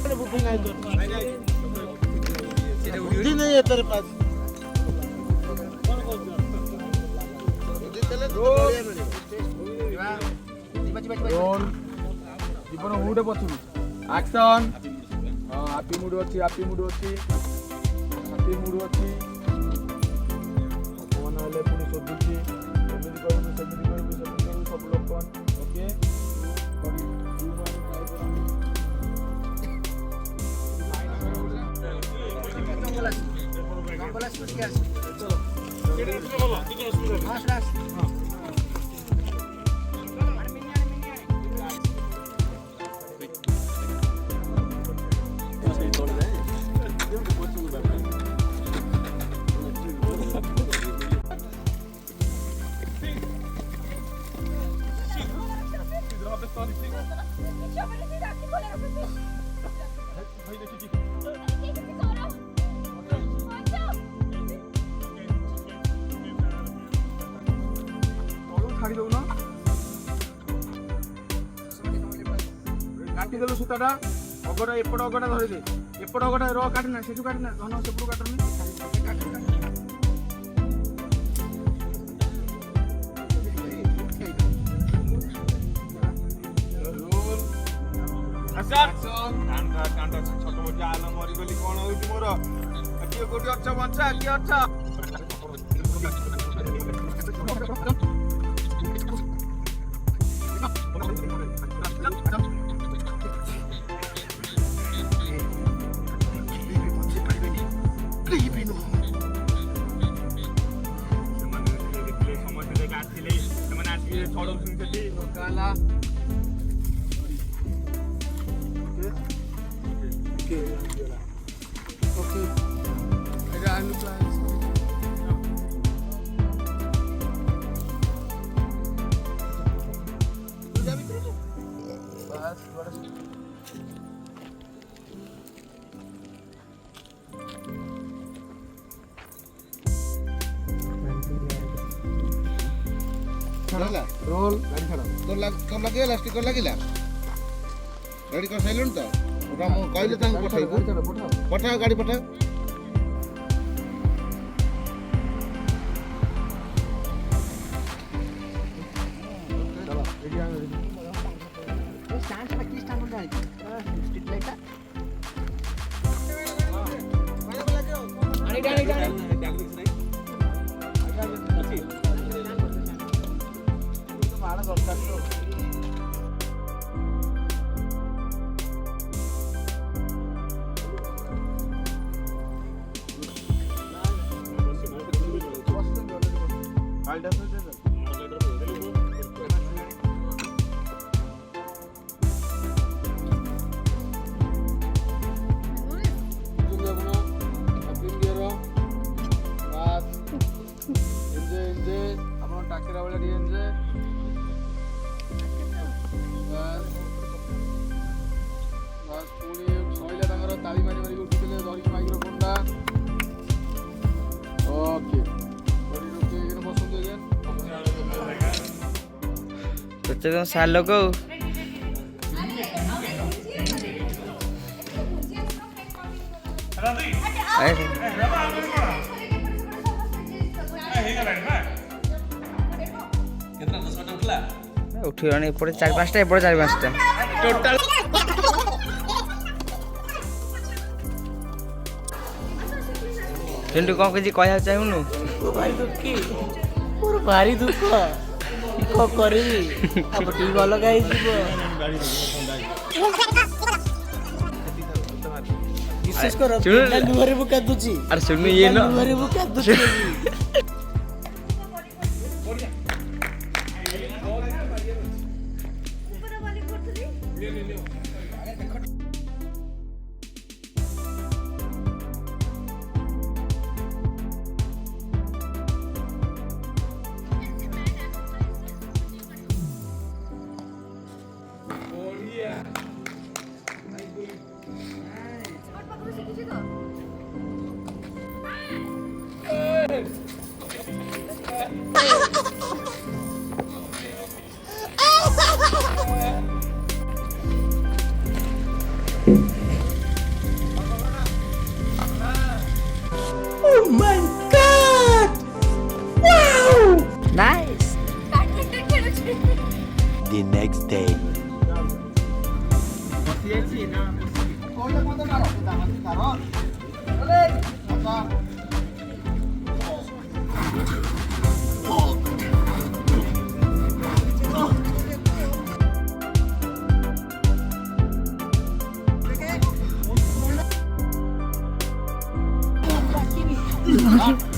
अरे बुकिंग आहे बुद्धी नाही आहे तेरे पास জীবন হুডে পছু অ্যাকশন হ্যাপি মুড ଅଛି হ্যাপি মুড ଅଛି ଅପମାନ ହେଲେ ପୁଣି ଶୋଧୁଛି ଏମିତି କରିବୁ ସେମିତି କରିବୁ ସବୁ ଲୋକ ଓକେ କାଟିଦେଲୁ ସୂତାଟା ଅଗଟା ଏପଟ ଅଗଟା ଧରିଦେ ଏପଟ ଅଗଟା ର କାଟନା ସେଠୁ କାଟନା ଧନ ସେପଟୁ କାଟନି ଛୋଟ ମୋଟ ଆଲ ମରିଗଲି କଣ ହଉଛି ମୋର କିଏ କୋଉଠି ଅଛ ବଞ୍ଚା କିଏ ଅଛ रोल गाड़ी खड़ा तो लगे स्टिकर लगिला रेडी कर साइलेंट तो ओटा मो कहले तांग पठाइबो पठाओ गाड़ी पठाओ चलो रेडी आ रेडी ए स्टैंड पे की स्टैंड होता है स्ट्रीट लाइट अरे गाड़ी टाकेरा वाला डीएनजे बस पूरी सइला तांगर ताली मारी मारी उठिले धरि माइक्रोफोनटा ओके बड़ी रुके एगन बसुन देगन तो तुम साल लोग उठिलानी एपटे 4-5टा एपटे 4-5टा टोटल किंतु कौन किसी कहया चाहूनु भाई दुखी मोर भारी दुख को करबी अब टी वाला गाई जीव विशेष कर नुहरे बुका दुची अरे सुनु ये न नुहरे बुका दुची বেশি না কইলে কত কারো দাম কারো বলে আচ্ছা Ini.